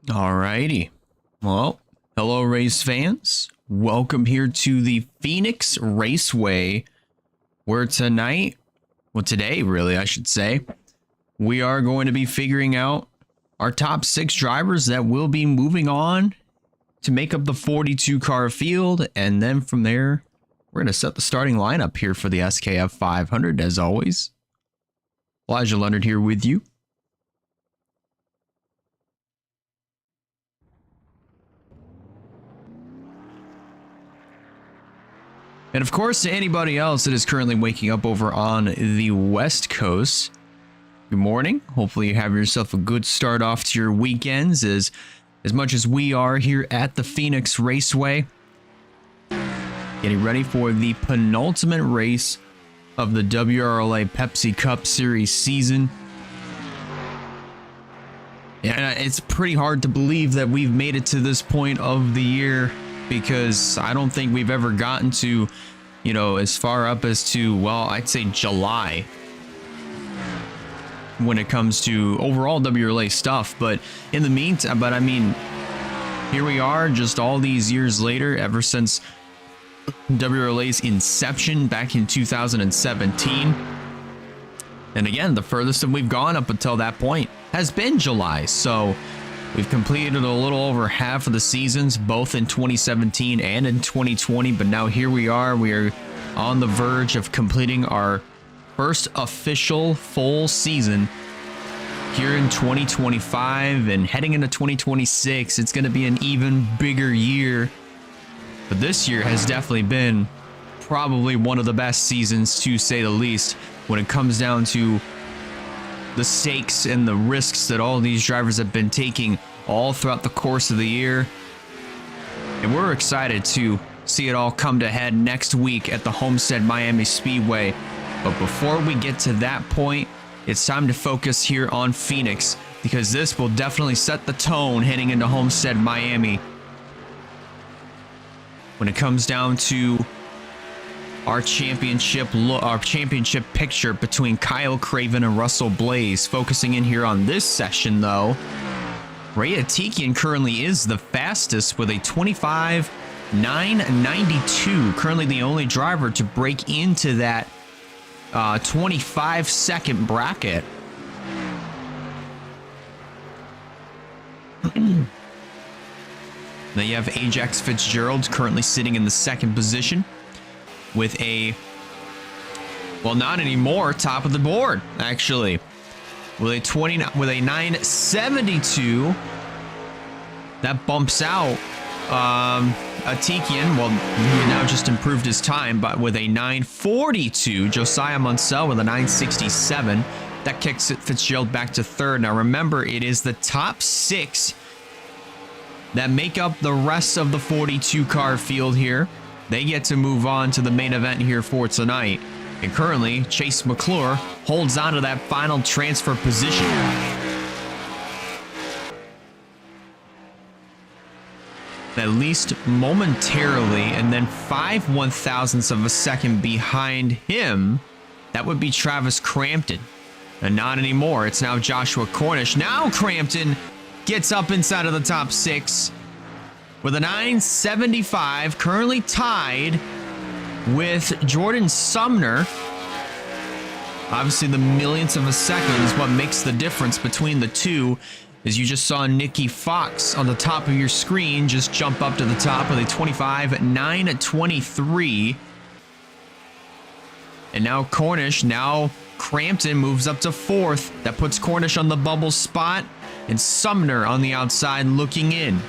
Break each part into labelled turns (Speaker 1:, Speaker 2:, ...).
Speaker 1: Alrighty. Well, hello race fans. Welcome here to the Phoenix Raceway, where today really I should say, we are going to be figuring out our top 6 drivers that will be moving on to make up the 42 car field, and then from there we're going to set the starting lineup here for the SKF 500 as always. Elijah Leonard here with you. And of course, to anybody else that is currently waking up over on the West Coast, good morning. Hopefully you have yourself a good start off to your weekends as much as we are here at the Phoenix Raceway. Getting ready for the penultimate race of the WRLA Pepsi Cup Series season. And it's pretty hard to believe that we've made it to this point of the year, because I don't think we've ever gotten to, as far up as to, well, I'd say July when it comes to overall WRLA stuff. But in the meantime, here we are just all these years later, ever since WRLA's inception back in 2017. And again, the furthest that we've gone up until that point has been July. So we've completed a little over half of the seasons, both in 2017 and in 2020. But now here we are on the verge of completing our first official full season here in 2025, and heading into 2026. It's going to be an even bigger year. But this year has definitely been probably one of the best seasons, to say the least, when it comes down to the stakes and the risks that all these drivers have been taking all throughout the course of the year. And we're excited to see it all come to head next week at the Homestead Miami Speedway. But before we get to that point, it's time to focus here on Phoenix, because this will definitely set the tone heading into Homestead Miami when it comes down to our championship picture between Kyle Craven and Russell Blaze. Focusing in here on this session though, Ray Atikian currently is the fastest with a 25.992, currently the only driver to break into that 25-second bracket. Then you have Ajax Fitzgerald currently sitting in the second position with not anymore, top of the board actually, with a 972. That bumps out Atikian. Well, he now just improved his time, but with a 942. Josiah Munsell with a 967. That kicks Fitzgerald back to third. Now remember, it is the top 6 that make up the rest of the 42 car field here. They get to move on to the main event here for tonight. And currently, Chase McClure holds on to that final transfer position. At least momentarily, and then 5/1000ths of a second behind him, that would be Travis Crampton. And not anymore. It's now Joshua Cornish. Now Crampton gets up inside of the top 6 with a 975, currently tied with Jordan Sumner. Obviously, the millionths of a second is what makes the difference between the two, as you just saw Nikki Fox on the top of your screen just jump up to the top with a 25.923. And now Crampton moves up to 4th. That puts Cornish on the bubble spot, and Sumner on the outside looking in.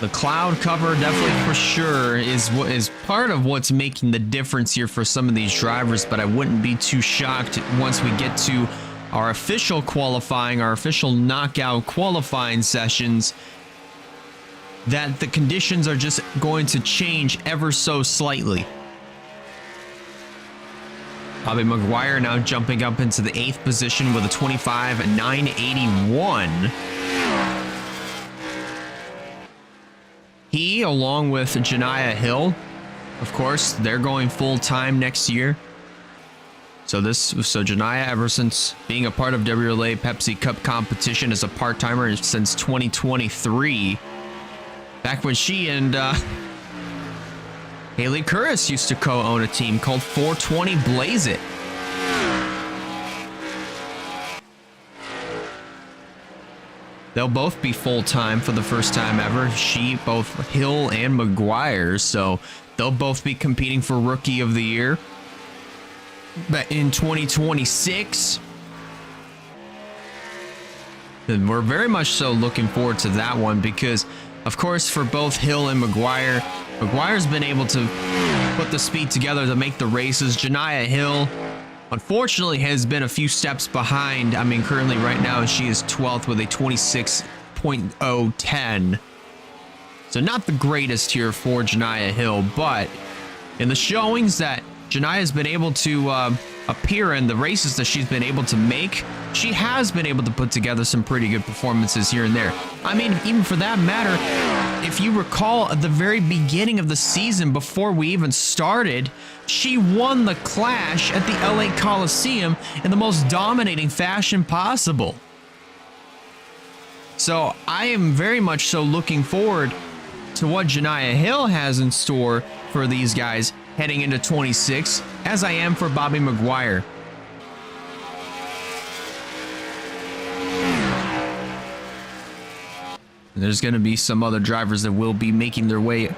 Speaker 1: The cloud cover definitely for sure is part of what's making the difference here for some of these drivers, but I wouldn't be too shocked once we get to our official qualifying, our official knockout qualifying sessions, that the conditions are just going to change ever so slightly. Bobby Maguire now jumping up into the 8th position with a 25.981. He, along with Janiah Hill, of course, they're going full-time next year. So Janaya, ever since being a part of WRLA Pepsi Cup competition as a part-timer since 2023, back when she and Haley Curris used to co-own a team called 420 Blaze It. They'll both be full-time for the first time ever. Both Hill and McGuire, so they'll both be competing for Rookie of the Year. But in 2026, and we're very much so looking forward to that one because, of course, for both Hill and McGuire's been able to put the speed together to make the races. Janaya Hill, unfortunately, has been a few steps behind. I mean, currently right now she is 12th with a 26.010. So not the greatest here for Janaya Hill, but in the showings that Janaya has been able to appear in, the races that she's been able to make, she has been able to put together some pretty good performances here and there. I mean, even for that matter, if you recall at the very beginning of the season, before we even started, she won the Clash at the LA Coliseum in the most dominating fashion possible. So I am very much so looking forward to what Janaya Hill has in store for these guys heading into 26, as I am for Bobby McGuire. And there's going to be some other drivers that will be making their way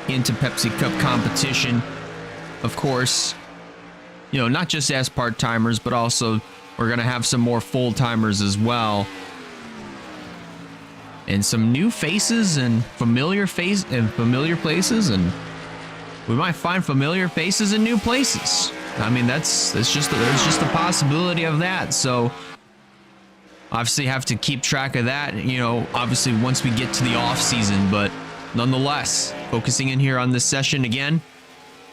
Speaker 1: into Pepsi Cup competition. Of course, you know, not just as part-timers, but also we're going to have some more full-timers as well. And some new faces and familiar places, and we might find familiar faces in new places. I mean, there's just a possibility of that. So obviously have to keep track of that, you know, obviously once we get to the off season, but nonetheless, focusing in here on this session again,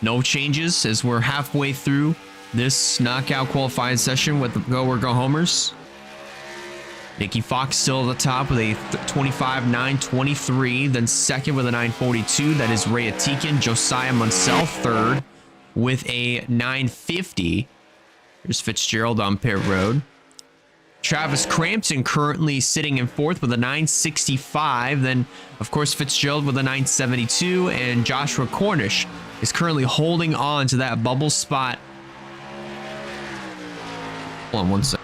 Speaker 1: no changes as we're halfway through this knockout qualifying session with the Go or Go Homers. Nikki Fox still at the top with a 25.923. Then second with a 942. That is Rhea Teakin. Josiah Munsell third with a 950. Here's Fitzgerald on pit road. Travis Crampton currently sitting in fourth with a 965. Then, of course, Fitzgerald with a 972. And Joshua Cornish is currently holding on to that bubble spot. Hold on one second.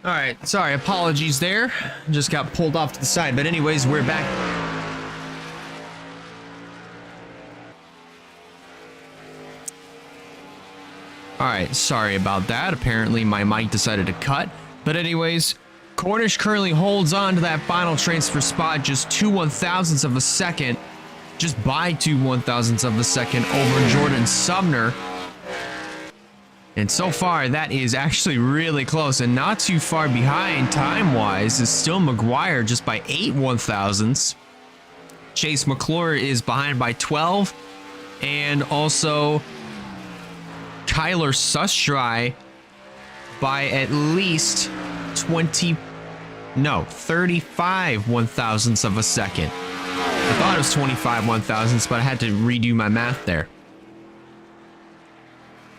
Speaker 1: All right, sorry, apologies there. Just got pulled off to the side, but anyways, we're back. All right, sorry about that. Apparently my mic decided to cut. But anyways, Cornish currently holds on to that final transfer spot, just 2/1000ths of a second, just by 2/1000ths of a second over Jordan Sumner. And so far, that is actually really close and not too far behind time-wise is still McGuire just by 8/1000ths. Chase McClure is behind by 12. And also Kyler Sustry by at least 35/1000ths of a second. I thought it was 25/1000ths, but I had to redo my math there.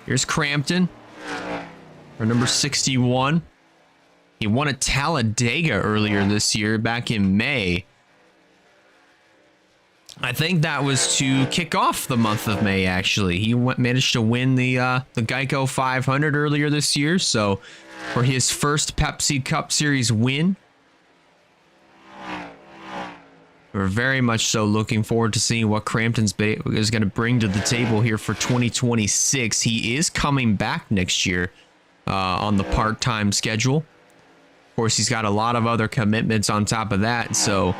Speaker 1: Here's Crampton, our number 61. He won at Talladega earlier this year, back in May. I think that was to kick off the month of May, actually. He managed to win the Geico 500 earlier this year, so for his first Pepsi Cup Series win. We're very much so looking forward to seeing what Crampton's is going to bring to the table here for 2026. He is coming back next year on the part-time schedule. Of course, he's got a lot of other commitments on top of that, so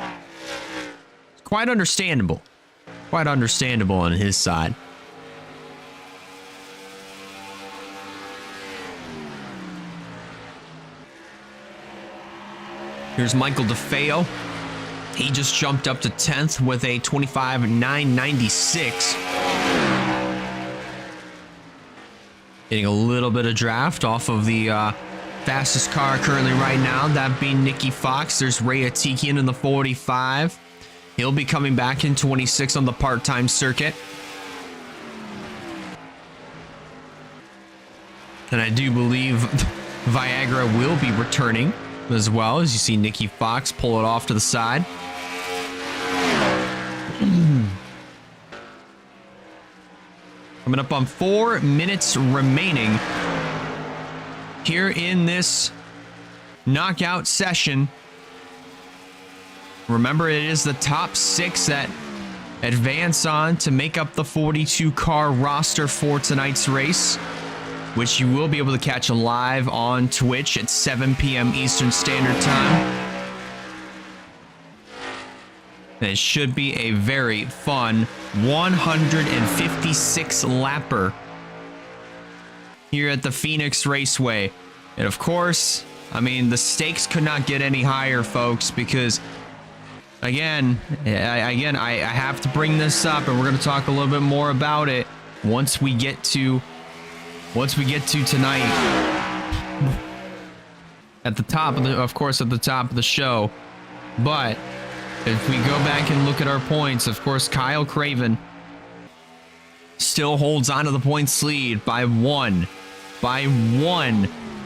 Speaker 1: quite understandable. Quite understandable on his side. Here's Michael DeFeo. He just jumped up to 10th with a 25.996. Getting a little bit of draft off of the fastest car currently right now, that being Nicky Fox. There's Ray Atikian in the 45. He'll be coming back in 26 on the part-time circuit. And I do believe Viagra will be returning as well, as you see Nicky Fox pull it off to the side. Coming up on 4 minutes remaining here in this knockout session. Remember, it is the top 6 that advance on to make up the 42-car roster for tonight's race, which you will be able to catch live on Twitch at 7 p.m. Eastern Standard Time. And it should be a very fun 156 lapper here at the Phoenix Raceway. And of course, I mean, the stakes could not get any higher, folks, because again, I have to bring this up, and we're going to talk a little bit more about it once we get to tonight. At the top of the, of course, at the top of the show. But if we go back and look at our points, of course, Kyle Craven still holds on to the points lead by one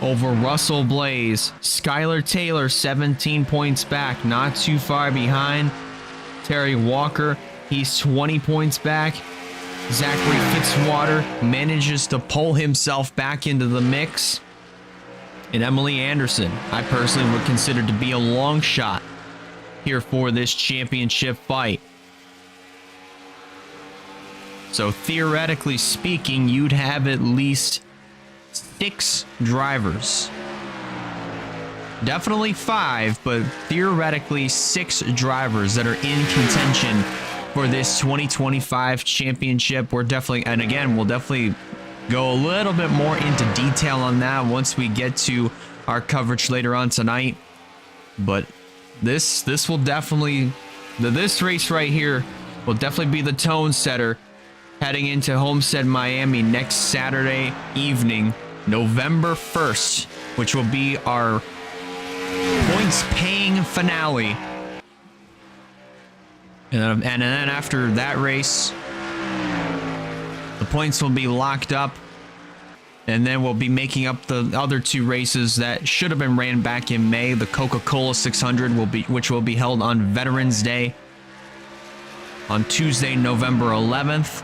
Speaker 1: over Russell Blaze. Skylar Taylor, 17 points back, not too far behind. Terry Walker, he's 20 points back. Zachary Fitzwater manages to pull himself back into the mix. And Emily Anderson, I personally would consider to be a long shot here for this championship fight. So theoretically speaking, you'd have at least 6 drivers. Definitely 5, but theoretically 6 drivers that are in contention for this 2025 championship. We're definitely, and again, we'll definitely go a little bit more into detail on that once we get to our coverage later on tonight. But this will definitely, this race right here will definitely be the tone setter heading into Homestead, Miami next Saturday evening, November 1st, which will be our points paying finale. And then after that race, the points will be locked up. And then we'll be making up the other 2 races that should have been ran back in May. The Coca-Cola 600 which will be held on Veterans Day on Tuesday, November 11th.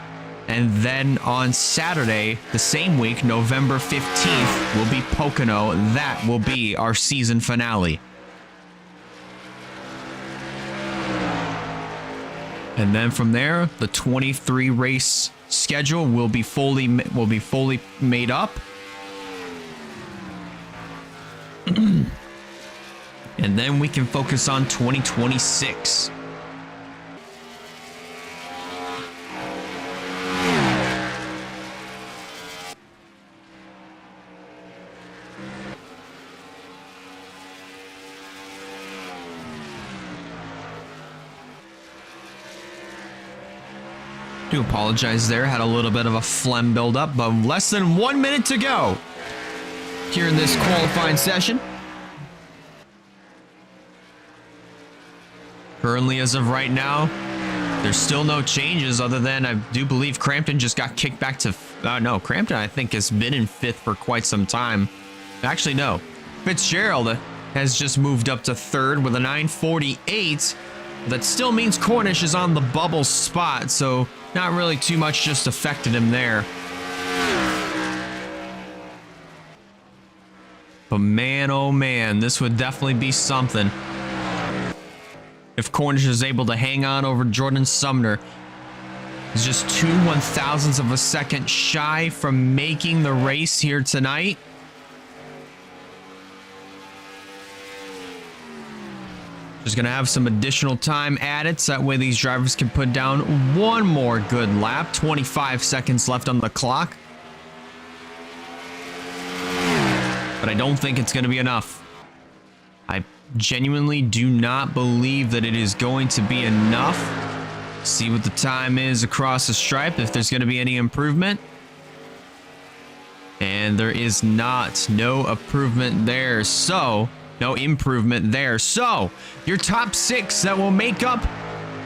Speaker 1: And then on Saturday, the same week, November 15th, will be Pocono. That will be our season finale. And then from there, the 23 race schedule will be fully made up. And then we can focus on 2026. Do apologize there, had a little bit of a phlegm buildup, but less than 1 minute to go here in this qualifying session. Currently, as of right now, there's still no changes other than I do believe Crampton just got kicked back to, no, Crampton I think has been in 5th for quite some time. Actually, no, Fitzgerald has just moved up to 3rd with a 948. That still means Cornish is on the bubble spot, so not really too much just affected him there. But man, oh man, this would definitely be something if Cornish is able to hang on over Jordan Sumner. He's just 2 1,000ths of a second shy from making the race here tonight. Just going to have some additional time added so that way these drivers can put down one more good lap. 25 seconds left on the clock. But I don't think it's going to be enough. I genuinely do not believe that it is going to be enough. See what the time is across the stripe, if there's going to be any improvement. And there is not. No improvement there. So, no improvement there. So, your top 6 that will make up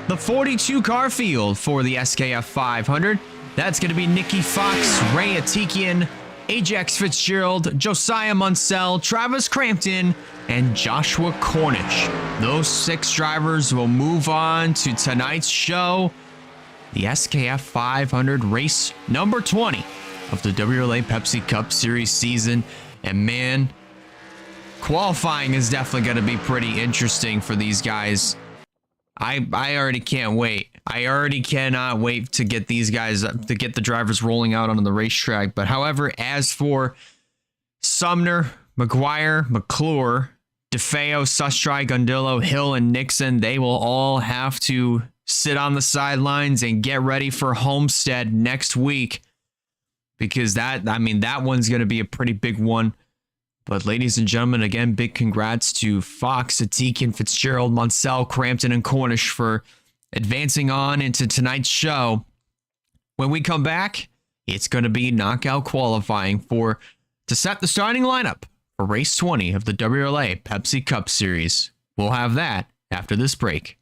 Speaker 1: the 42 car field for the SKF 500. That's going to be Nicky Fox, Ray Atikian, Ajax Fitzgerald, Josiah Munsell, Travis Crampton, and Joshua Cornish. Those 6 drivers will move on to tonight's show, the SKF 500 race number 20 of the WRLA Pepsi Cup Series season. And man, qualifying is definitely going to be pretty interesting for these guys. I already can't wait. I already cannot wait to get these guys, to get the drivers rolling out on the racetrack. But however, as for Sumner, McGuire, McClure, DeFeo, Sustry, Gundillo, Hill, and Nixon, they will all have to sit on the sidelines and get ready for Homestead next week. Because that one's going to be a pretty big one. But ladies and gentlemen, again, big congrats to Fox, Atikian, Fitzgerald, Munsell, Crampton, and Cornish for advancing on into tonight's show. When we come back, it's going to be knockout qualifying to set the starting lineup for race 20 of the WRLA Pepsi Cup Series. We'll have that after this break.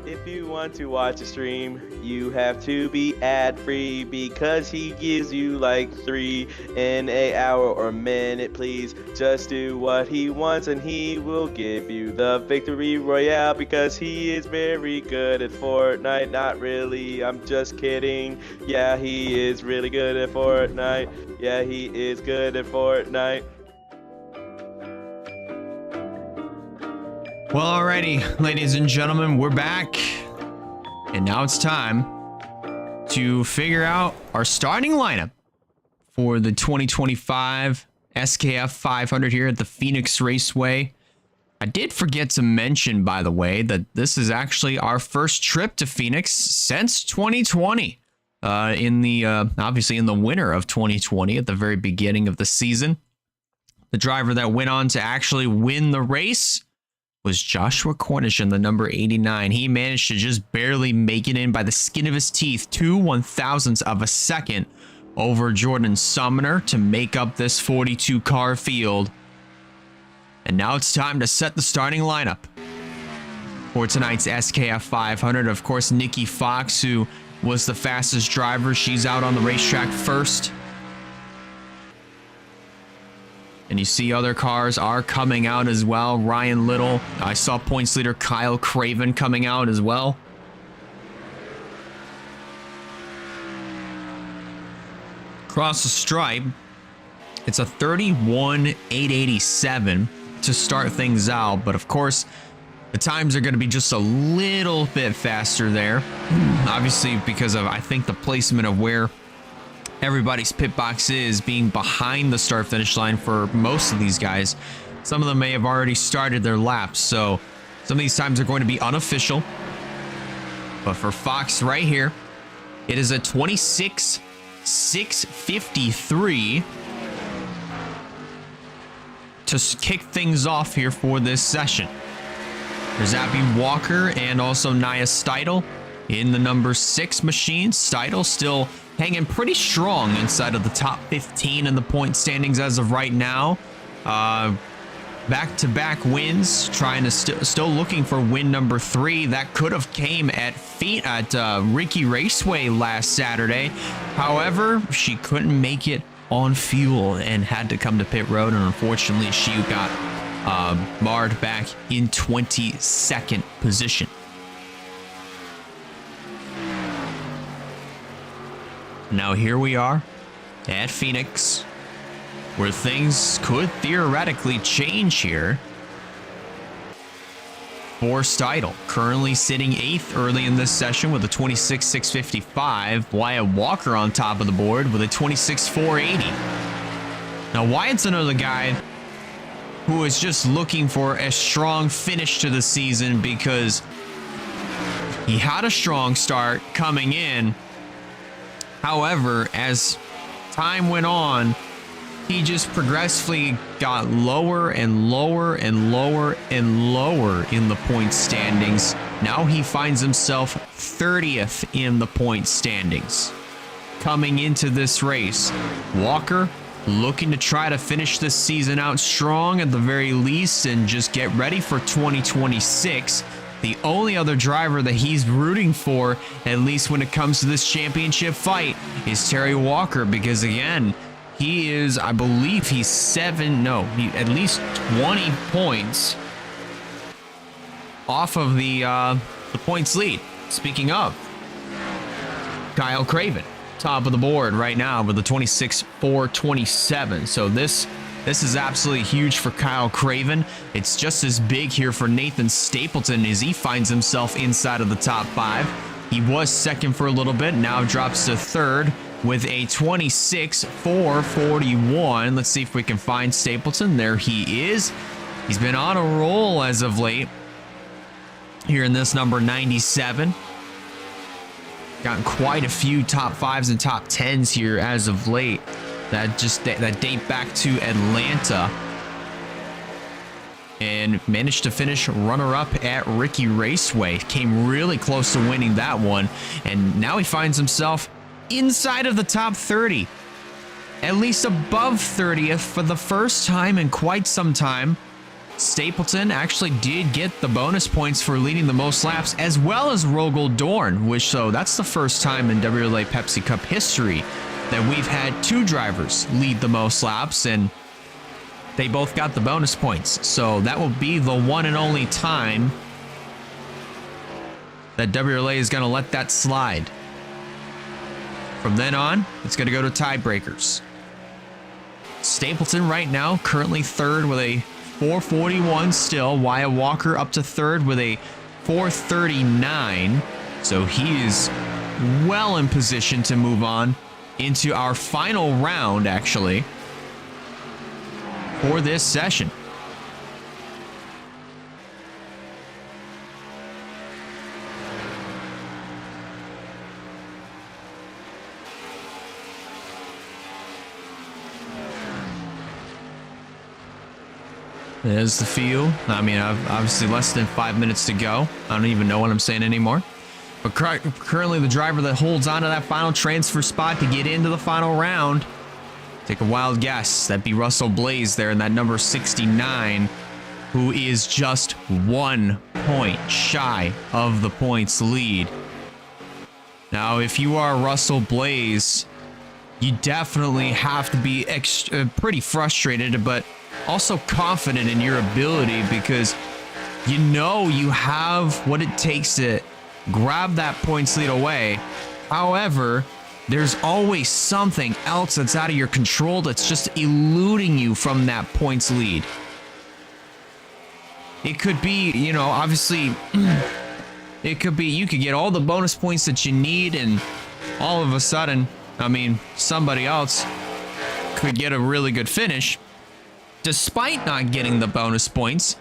Speaker 2: If you want to watch a stream, you have to be ad-free because he gives you like 3 in an hour or minute. Please just do what he wants and he will give you the victory royale because he is very good at Fortnite. Not really, I'm just kidding. Yeah, he is really good at Fortnite. Yeah, he is good at Fortnite.
Speaker 1: Well, alrighty, ladies and gentlemen, we're back. And now it's time to figure out our starting lineup for the 2025 SKF 500 here at the Phoenix Raceway. I did forget to mention, by the way, that this is actually our first trip to Phoenix since 2020. Obviously in the winter of 2020, at the very beginning of the season. The driver that went on to actually win the race was Joshua Cornish in the number 89. He managed to just barely make it in by the skin of his teeth, 2/1000ths of a second over Jordan Sumner to make up this 42 car field. And now it's time to set the starting lineup for tonight's SKF 500. Of course, Nicky Fox, who was the fastest driver, she's out on the racetrack first. And you see other cars are coming out as well. Ryan Little. I saw points leader Kyle Craven coming out as well. Across the stripe, it's a 31.887 to start things out. But of course, the times are going to be just a little bit faster there. Obviously, because of, I think, the placement of where everybody's pit box is being behind the start finish line for most of these guys. Some of them may have already started their laps, so some of these times are going to be unofficial. But for Fox right here, it is a 26.653 to kick things off here for this session. There's Abby Walker and also Nia Steidel in the number 6 machine. Steidel still hanging pretty strong inside of the top 15 in the point standings as of right now. Back-to-back wins, trying to still looking for win number 3. That could have came at Ricky Raceway last Saturday. However, she couldn't make it on fuel and had to come to pit road, and unfortunately she got marred back in 22nd position. Now here we are at Phoenix, where things could theoretically change here. For Steidel, currently sitting 8th early in this session with a 26.655. Wyatt Walker on top of the board with a 26.480. Now Wyatt's another guy who is just looking for a strong finish to the season because he had a strong start coming in. However, as time went on, he just progressively got lower and lower and lower and lower in the point standings. Now he finds himself 30th in the point standings. Coming into this race, Walker looking to try to finish this season out strong at the very least and just get ready for 2026. The only other driver that he's rooting for, at least when it comes to this championship fight, is Terry Walker, because again, he is, I believe he's at least 20 points off of the points lead. Speaking of, Kyle Craven, top of the board right now with the 26.427. So this is absolutely huge for Kyle Craven. It's just as big here for Nathan Stapleton as he finds himself inside of the top 5. He was second for a little bit, now drops to 3rd with a 26.441. Let's see if we can find Stapleton. There he is. He's been on a roll as of late here in this number 97. Gotten quite a few top 5s and top 10s here as of late that date back to Atlanta, and managed to finish runner-up at Ricky Raceway. Came really close to winning that one, and now he finds himself inside of the top 30, at least above 30th for the first time in quite some time. Stapleton actually did get the bonus points for leading the most laps, as well as Rogel Dorn, so that's the first time in WRLA Pepsi Cup history that we've had 2 drivers lead the most laps, and they both got the bonus points. So that will be the one and only time that WRLA is going to let that slide. From then on, it's going to go to tiebreakers. Stapleton right now currently 3rd with a 441 still. Wyatt Walker up to 3rd with a 439. So he is well in position to move on into our final round, actually, for this session. There's the field. I mean, I've obviously less than 5 minutes to go. I don't even know what I'm saying anymore. But currently the driver that holds on to that final transfer spot to get into the final round, take a wild guess, that'd be Russell Blaze there in that number 69, who is just 1 point shy of the points lead. Now, if you are Russell Blaze, you definitely have to be pretty frustrated, but also confident in your ability, because you know you have what it takes to grab that points lead away. However, there's always something else that's out of your control that's just eluding you from that points lead. It could be, obviously, it could be you could get all the bonus points that you need, and all of a sudden, somebody else could get a really good finish. despite not getting the bonus points.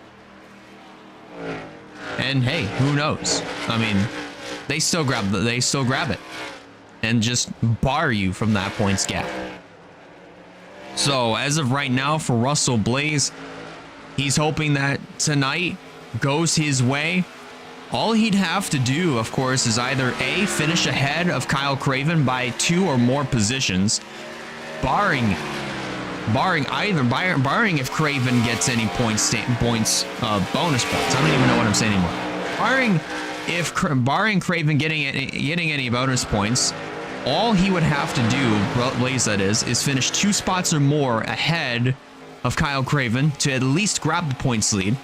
Speaker 1: And hey, who knows? I mean, they still grab it and just bar you from that points gap. So as of right now for Russell Blaze, he's hoping that tonight goes his way. All he'd have to do, of course, is either A, finish ahead of Kyle Craven by 2 or more positions, barring if Craven gets any bonus points. I don't even know what I'm saying anymore. Barring Craven getting any bonus points, all he would have to do, Blaze that is finish 2 spots or more ahead of Kyle Craven to at least grab the points lead.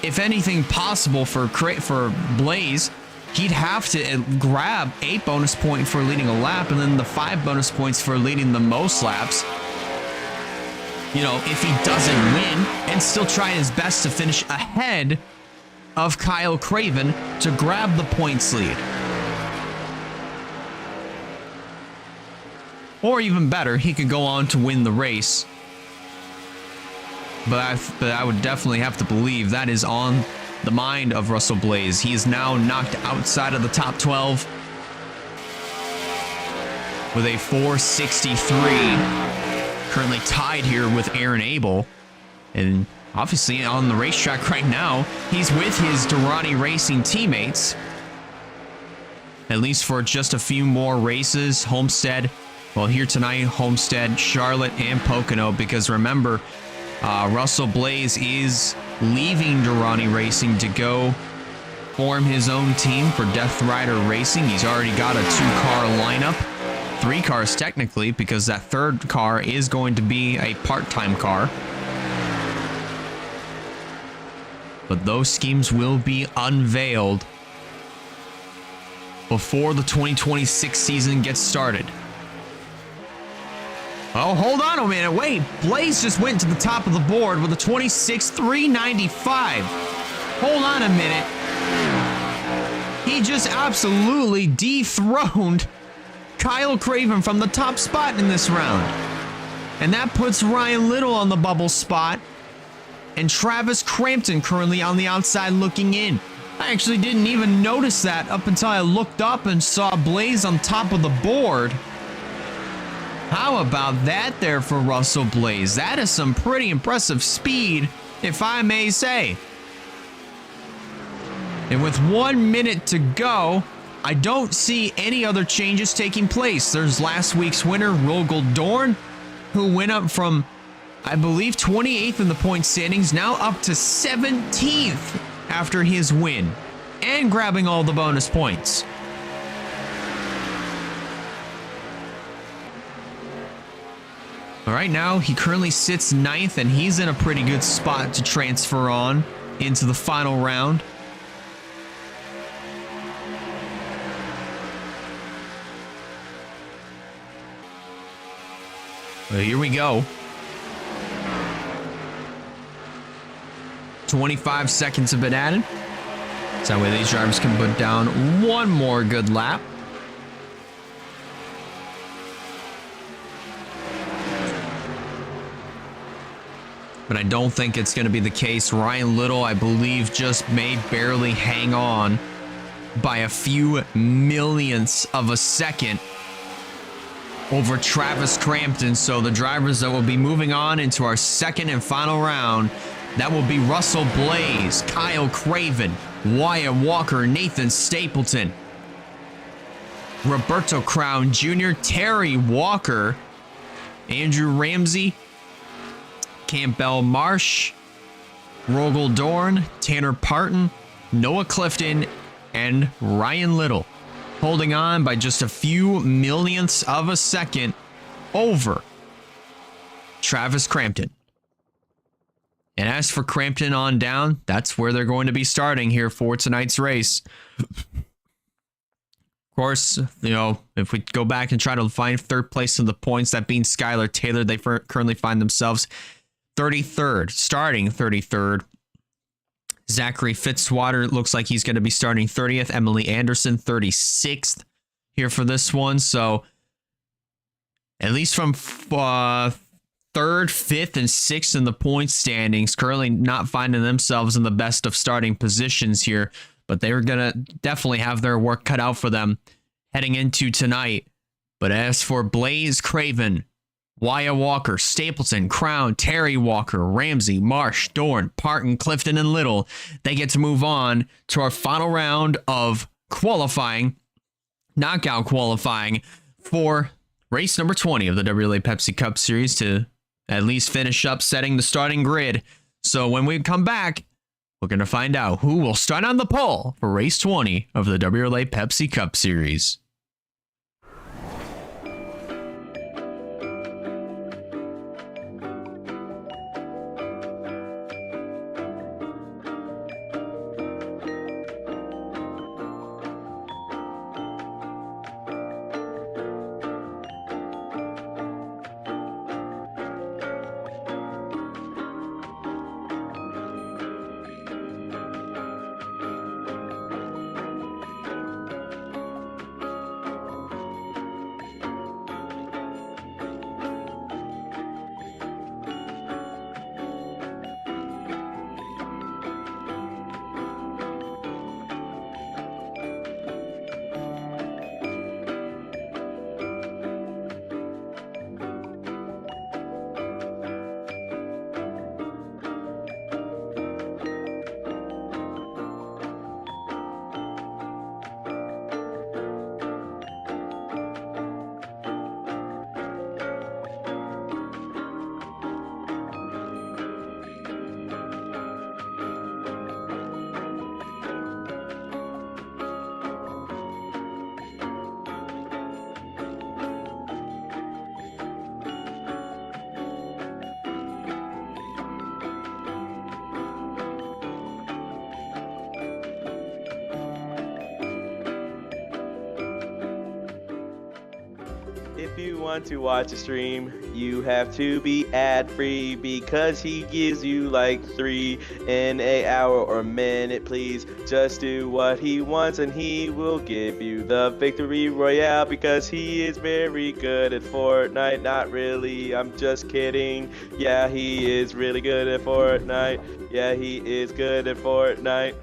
Speaker 1: If anything possible for Blaze, he'd have to grab 8 bonus points for leading a lap and then the 5 bonus points for leading the most laps. You know, if he doesn't win, and still try his best to finish ahead of Kyle Craven to grab the points lead. Or even better, he could go on to win the race. But I would definitely have to believe that is on the mind of Russell Blaze. He is now knocked outside of the top 12 with a 463. Currently tied here with Aaron Abel. And obviously on the racetrack right now, he's with his Durrani Racing teammates. At least for just a few more races. Homestead, well, here tonight, Homestead, Charlotte, and Pocono. Because remember, Russell Blaze is leaving Durrani Racing to go form his own team for Death Rider Racing. He's already got a 2-car lineup. 3 cars technically, because that 3rd car is going to be a part-time car. But those schemes will be unveiled before the 2026 season gets started. Oh, hold on a minute. Wait, Blaze just went to the top of the board with a 26,395. Hold on a minute. He just absolutely dethroned Kyle Craven from the top spot in this round. And that puts Ryan Little on the bubble spot. And Travis Crampton currently on the outside looking in. I actually didn't even notice that up until I looked up and saw Blaze on top of the board. How about that there for Russell Blaze? That is some pretty impressive speed, if I may say. And with 1 minute to go, I don't see any other changes taking place. There's last week's winner, Rogel Dorn, who went up from, I believe, 28th in the point standings, now up to 17th after his win, and grabbing all the bonus points. All right, now he currently sits 9th, and he's in a pretty good spot to transfer on into the final round. Well, here we go. 25 seconds have been added. So that way these drivers can put down one more good lap. But I don't think it's going to be the case. Ryan Little, I believe, just may barely hang on by a few millionths of a second over Travis Crampton. So the drivers that will be moving on into our second and final round, that will be Russell Blaze, Kyle Craven, Wyatt Walker, Nathan Stapleton, Roberto Crown Jr., Terry Walker, Andrew Ramsey, Campbell Marsh, Rogel Dorn, Tanner Parton, Noah Clifton, and Ryan Little, holding on by just a few millionths of a second over Travis Crampton. And as for Crampton on down, that's where they're going to be starting here for tonight's race. Of course, you know, if we go back and try to find third place in the points, that being Skylar Taylor, they currently find themselves 33rd, starting 33rd. Zachary Fitzwater looks like he's going to be starting 30th. Emily Anderson, 36th here for this one. So at least from 30th third, fifth, and sixth in the point standings. Currently not finding themselves in the best of starting positions here, but they're going to definitely have their work cut out for them heading into tonight. But as for Blaze Craven, Wyatt Walker, Stapleton, Crown, Terry Walker, Ramsey, Marsh, Dorn, Parton, Clifton, and Little, they get to move on to our final round of qualifying, knockout qualifying for race number 20 of the WRLA Pepsi Cup Series to at least finish up setting the starting grid. So when we come back, we're going to find out who will start on the pole for race 20 of the WRLA Pepsi Cup Series.
Speaker 2: If you want to watch a stream, you have to be ad-free because he gives you like 3 in an hour or minute. Please just do what he wants and he will give you the victory royale because he is very good at Fortnite. Not really, I'm just kidding. Yeah, he is really good at Fortnite. Yeah, he is good at Fortnite.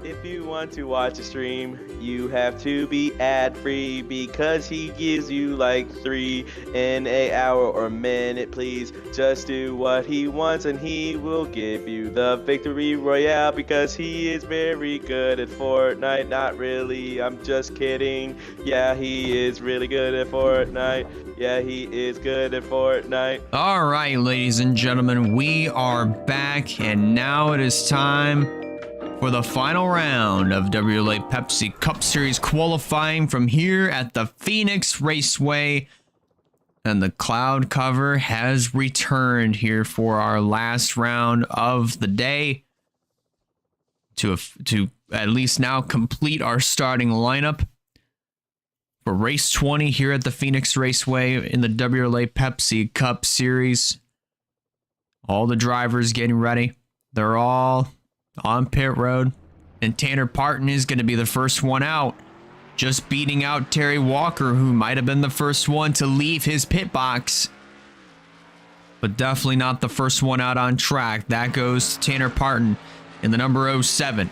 Speaker 2: If you want to watch a stream, you have to be ad-free because he gives you like 3 in a hour or minute, please. Just do what he wants and he will give you the victory royale because he is very good at Fortnite. Not really, I'm just kidding. Yeah, he is really good at Fortnite. Yeah, he is good at Fortnite.
Speaker 1: All right, ladies and gentlemen, we are back, and now it is time for the final round of WRLA Pepsi Cup Series qualifying from here at the Phoenix Raceway. And the cloud cover has returned here for our last round of the day to at least now complete our starting lineup for race 20 here at the Phoenix Raceway in the WRLA Pepsi Cup Series. All the drivers getting ready. They're all on pit road, and Tanner Parton is going to be the first one out, just beating out Terry Walker, who might have been the first one to leave his pit box, but definitely not the first one out on track. That goes to Tanner Parton in the number 07.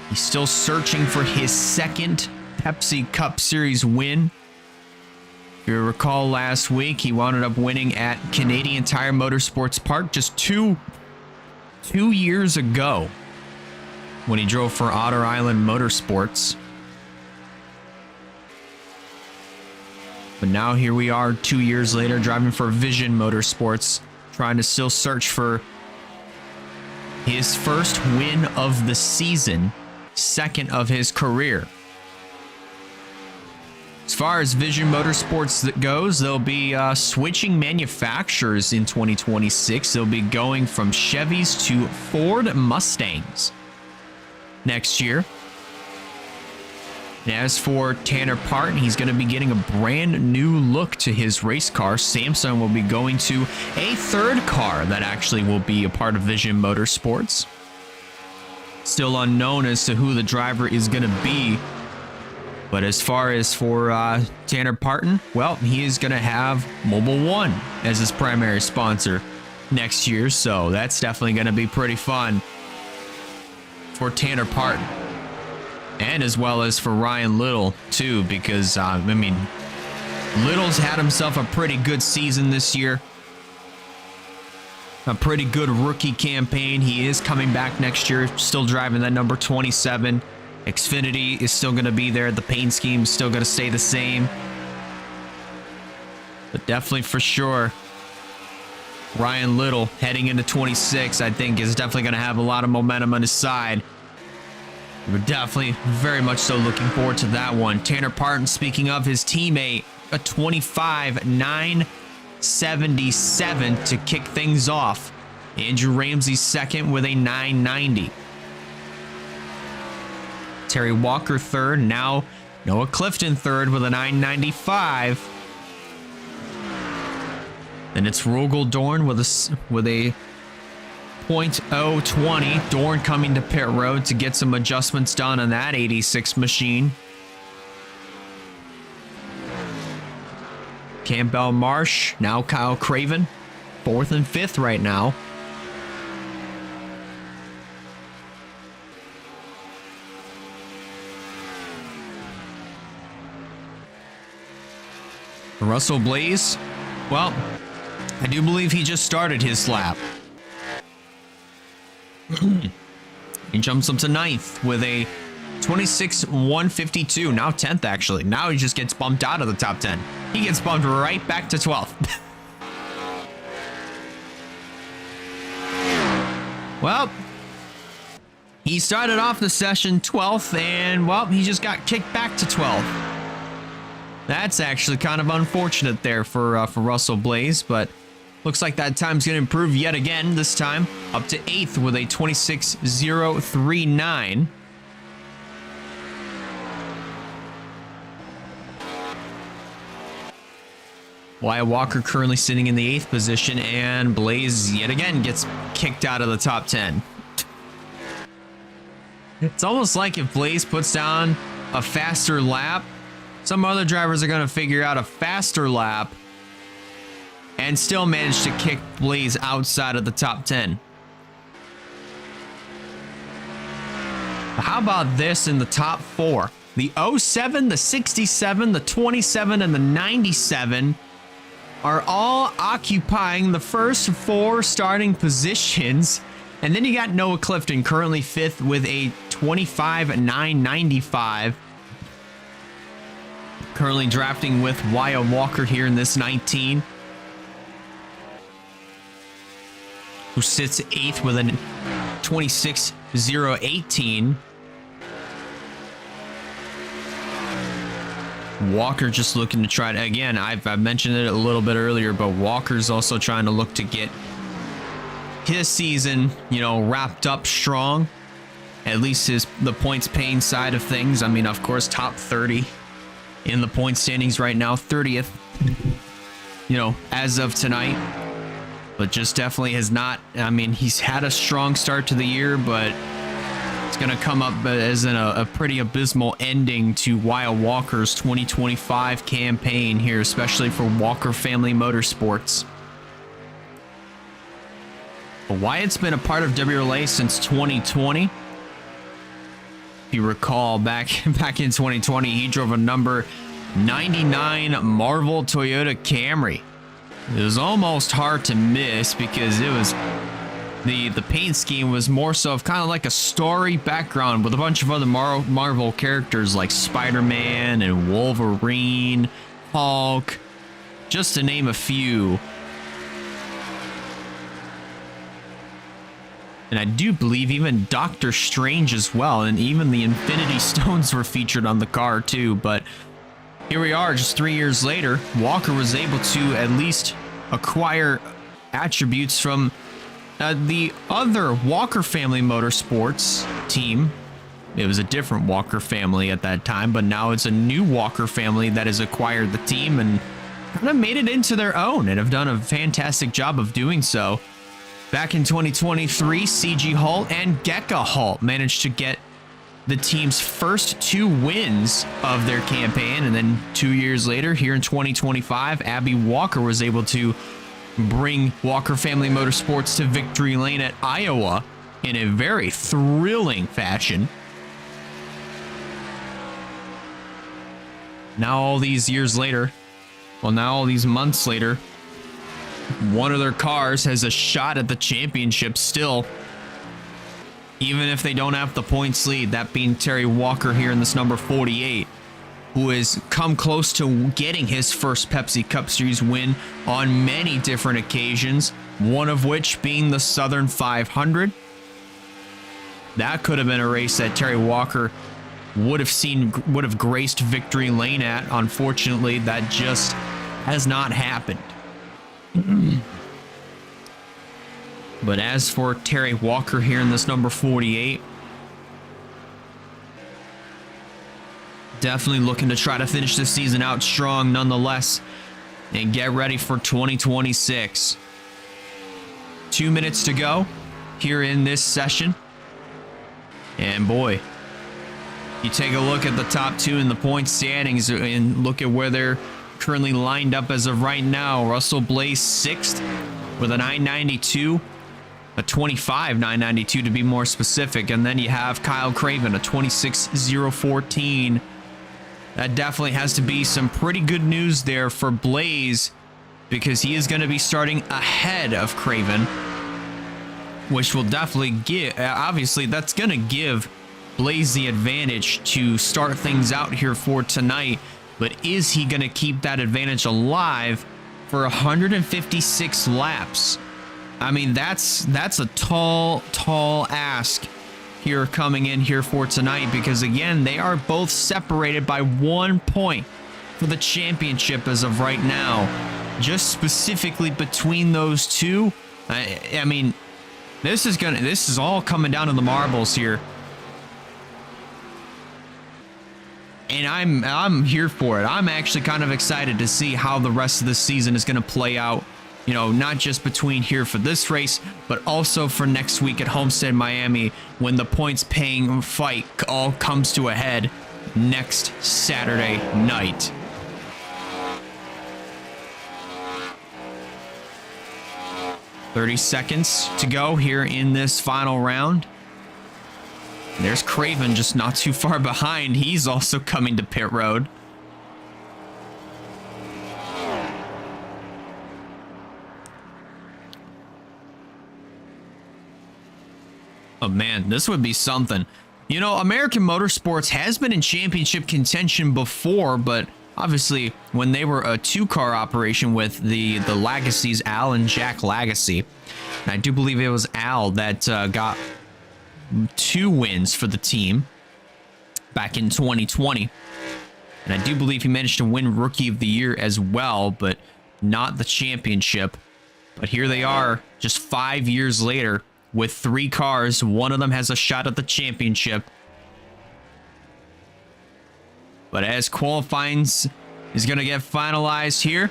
Speaker 1: He's still searching for his second Pepsi Cup Series win. If you recall last week, he wound up winning at Canadian Tire Motorsports Park just two years ago when he drove for Otter Island Motorsports. But now here we are 2 years later driving for Vision Motorsports, trying to still search for his first win of the season, second of his career. As far as Vision Motorsports goes, they'll be switching manufacturers in 2026. They'll be going from Chevys to Ford Mustangs next year. And as for Tanner Parton, he's going to be getting a brand new look to his race car. Samsung will be going to a third car that actually will be a part of Vision Motorsports. Still unknown as to who the driver is going to be. But as far as for Tanner Parton, well, he is going to have Mobile One as his primary sponsor next year. So that's definitely going to be pretty fun for Tanner Parton. And as well as for Ryan Little, too, because, I mean, Little's had himself a pretty good season this year. A pretty good rookie campaign. He is coming back next year, still driving that number 27. Xfinity is still going to be there. The paint scheme is still going to stay the same. But definitely for sure, Ryan Little heading into 26, I think, is definitely going to have a lot of momentum on his side. We're definitely very much so looking forward to that one. Tanner Parton, speaking of his teammate, a 25.977 to kick things off. Andrew Ramsey second with a 990. Terry Walker third. Now Noah Clifton third with a 995. Then it's Rogel Dorn with a .020. Dorn coming to pit road to get some adjustments done on that 86 machine. Campbell Marsh, now Kyle Craven, fourth and fifth right now. Russell Blaze, well, I do believe he just started his lap. He jumps up to ninth with a 26.152. Now 10th, actually. Now he just gets bumped out of the top 10. He gets bumped right back to 12th. Well, he started off the session 12th, and, well, he just got kicked back to 12th. That's actually kind of unfortunate there for Russell Blaze, but looks like that time's going to improve yet again, this time up to 8th with a 26.039. Wyatt Walker currently sitting in the 8th position, and Blaze yet again gets kicked out of the top 10. It's almost like if Blaze puts down a faster lap, some other drivers are going to figure out a faster lap and still manage to kick Blaze outside of the top 10. how about this in the top 4? The 07, the 67, the 27, and the 97 are all occupying the first 4 starting positions. And then you got Noah Clifton currently 5th with a 25,995. Currently drafting with Wyatt Walker here in this 19, who sits 8th with a 26,018. Walker just looking to try to, again, I've mentioned it a little bit earlier, but Walker's also trying to look to get his season, wrapped up strong. At least the points paying side of things. I mean, of course, top 30 in the point standings right now, 30th, as of tonight. But just definitely has not, I mean, he's had a strong start to the year, but it's going to come up as a pretty abysmal ending to Wyatt Walker's 2025 campaign here, especially for Walker Family Motorsports. But Wyatt's been a part of WRLA since 2020. If you recall, back in 2020, he drove a number 99 Marvel Toyota Camry. It was almost hard to miss because it was the paint scheme was more so of kind of like a story background with a bunch of other Marvel characters like Spider-Man and Wolverine, Hulk, just to name a few. And I do believe even Doctor Strange as well, and even the Infinity Stones were featured on the car too. But here we are, just 3 years later, Walker was able to at least acquire attributes from the other Walker Family Motorsports team. It was a different Walker family at that time, but now it's a new Walker family that has acquired the team and kind of made it into their own and have done a fantastic job of doing so. Back in 2023, CG Hult and Gecko Hult managed to get the team's first 2 wins of their campaign, and then 2 years later, here in 2025, Abby Walker was able to bring Walker Family Motorsports to victory lane at Iowa in a very thrilling fashion. Now all these years later, now all these months later, one of their cars has a shot at the championship still, even if they don't have the points lead, that being Terry Walker here in this number 48, who has come close to getting his first Pepsi Cup Series win on many different occasions, one of which being the Southern 500. That could have been a race that Terry Walker would have graced victory lane at. Unfortunately, that just has not happened. But as for Terry Walker here in this number 48, definitely looking to try to finish this season out strong nonetheless and get ready for 2026. 2 minutes to go here in this session. And boy, you take a look at the top 2 in the point standings and look at where they're currently lined up as of right now. Russell Blaze 6th with a 992, a 25,992 to be more specific, and then you have Kyle Craven, a 26,014. That definitely has to be some pretty good news there for Blaze, because he is going to be starting ahead of Craven, which will definitely give, obviously that's going to give Blaze the advantage to start things out here for tonight. But is he going to keep that advantage alive for 156 laps? I mean, that's a tall ask here coming in here for tonight, because again, they are both separated by 1 point for the championship as of right now. Just specifically between those two, I mean, this is all coming down to the marbles here. And I'm here for it. I'm actually kind of excited to see how the rest of the season is going to play out. Not just between here for this race, but also for next week at Homestead, Miami, when the points paying fight all comes to a head next Saturday night. .30 seconds to go here in this final round. There's Craven just not too far behind. He's also coming to pit road. Oh man, this would be something. You know, American Motorsports has been in championship contention before, but obviously when they were a two-car operation with the Lagacies, Al and Jack Lagacy. And I do believe it was Al that got 2 wins for the team back in 2020. And I do believe he managed to win Rookie of the Year as well, but not the championship. But here they are, just 5 years later, with 3 cars. One of them has a shot at the championship. But as qualifying is going to get finalized here,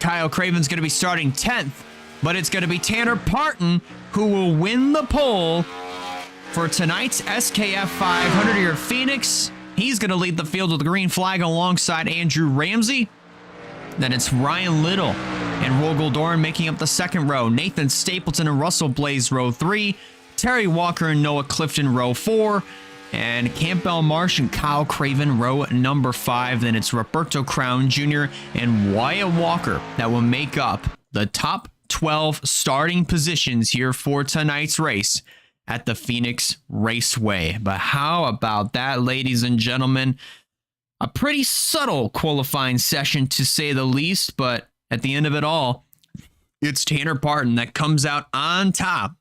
Speaker 1: Kyle Craven's going to be starting 10th, but it's going to be Tanner Parton who will win the pole for tonight's SKF 500 here at Phoenix. He's going to lead the field with the green flag alongside Andrew Ramsey. Then it's Ryan Little and Rogel Doran making up the second row. Nathan Stapleton and Russell Blaze row 3. Terry Walker and Noah Clifton row 4. And Campbell Marsh and Kyle Craven row number 5. Then it's Roberto Crown Jr. and Wyatt Walker that will make up the top 12 starting positions here for tonight's race at the Phoenix Raceway. But how about that, ladies and gentlemen? A pretty subtle qualifying session, to say the least, but at the end of it all, it's Tanner Parton that comes out on top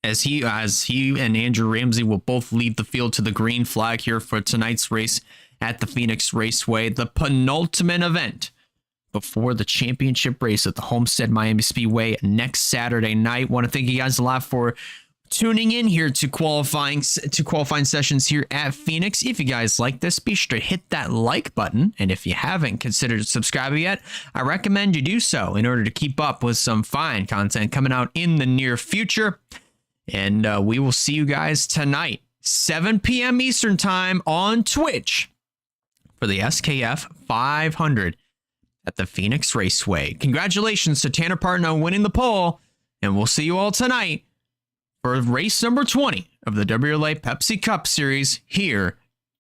Speaker 1: as he and Andrew Ramsey will both lead the field to the green flag here for tonight's race at the Phoenix Raceway, the penultimate event before the championship race at the Homestead Miami Speedway next Saturday night. Want to thank you guys a lot for tuning in here to qualifying sessions here at Phoenix. If you guys like this, be sure to hit that like button. And if you haven't considered subscribing yet, I recommend you do so in order to keep up with some fine content coming out in the near future. And we will see you guys tonight, 7 p.m. Eastern time on Twitch for the SKF 500 at the Phoenix Raceway. Congratulations to Tanner Parton on winning the pole, and we'll see you all tonight for race number 20 of the WRLA Pepsi Cup Series here